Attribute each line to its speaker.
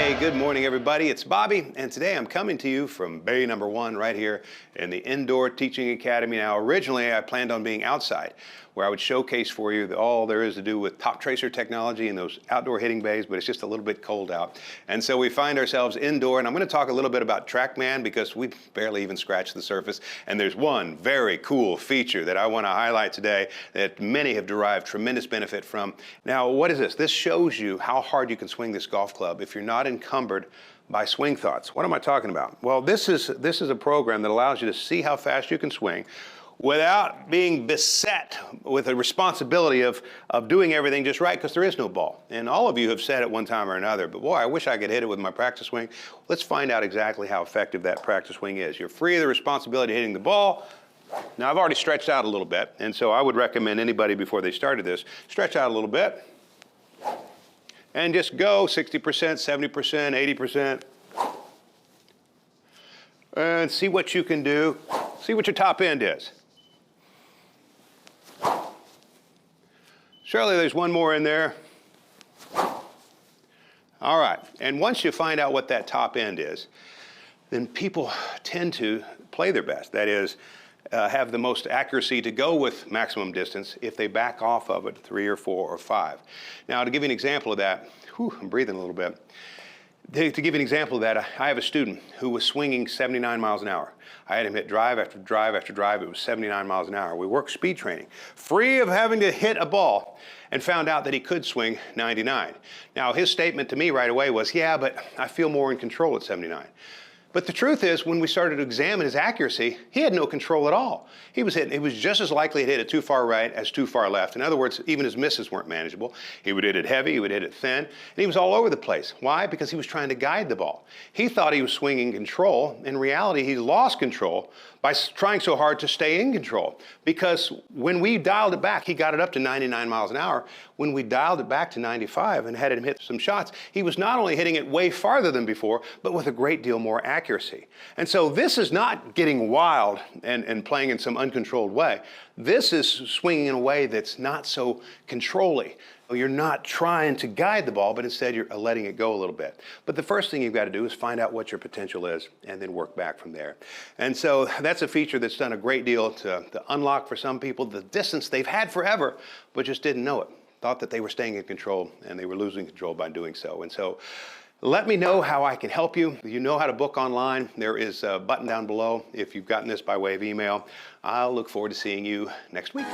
Speaker 1: Hey, good morning, everybody. It's Bobby, and today I'm coming to you from Bay number 1 right here in the Indoor Teaching Academy. Now, originally, I planned on being outside, where I would showcase for you all there is to do with top tracer technology in those outdoor hitting bays, but it's just a little bit cold out. And so we find ourselves indoor, and I'm going to talk a little bit about TrackMan because we barely even scratched the surface. And there's one very cool feature that I want to highlight today that many have derived tremendous benefit from. Now, what is this? This shows you how hard you can swing this golf club if you're not encumbered by swing thoughts. What am I talking about? Well, this is a program that allows you to see how fast you can swing without being beset with the responsibility of doing everything just right, because there is no ball. And all of you have said it one time or another, but boy, I wish I could hit it with my practice swing. Let's find out exactly how effective that practice swing is. You're free of the responsibility of hitting the ball. Now, I've already stretched out a little bit, and so I would recommend anybody before they started this, stretch out a little bit and just go 60%, 70%, 80%. And see what you can do. See what your top end is. Surely there's one more in there. All right, and once you find out what that top end is, then people tend to play their best. That is, have the most accuracy to go with maximum distance if they back off of it 3 or 4 or 5. Now, to give you an example of that, I'm breathing a little bit. To give you an example of that, I have a student who was swinging 79 miles an hour. I had him hit drive after drive after drive. It was 79 miles an hour. We worked speed training, free of having to hit a ball, and found out that he could swing 99. Now, his statement to me right away was, yeah, but I feel more in control at 79. But the truth is, when we started to examine his accuracy, he had no control at all. He was just as likely to hit it too far right as too far left. In other words, even his misses weren't manageable. He would hit it heavy, he would hit it thin, and he was all over the place. Why? Because he was trying to guide the ball. He thought he was swinging control. In reality, he lost control by trying so hard to stay in control. Because when we dialed it back, he got it up to 99 miles an hour. When we dialed it back to 95 and had him hit some shots, he was not only hitting it way farther than before, but with a great deal more accuracy. And so this is not getting wild and playing in some uncontrolled way. This is swinging in a way that's not so controlly. You're not trying to guide the ball, but instead you're letting it go a little bit. But the first thing you've got to do is find out what your potential is and then work back from there. And so that's a feature that's done a great deal to unlock for some people the distance they've had forever, but just didn't know it. Thought that they were staying in control and they were losing control by doing so. And so let me know how I can help you. You know how to book online. There is a button down below if you've gotten this by way of email. I'll look forward to seeing you next week.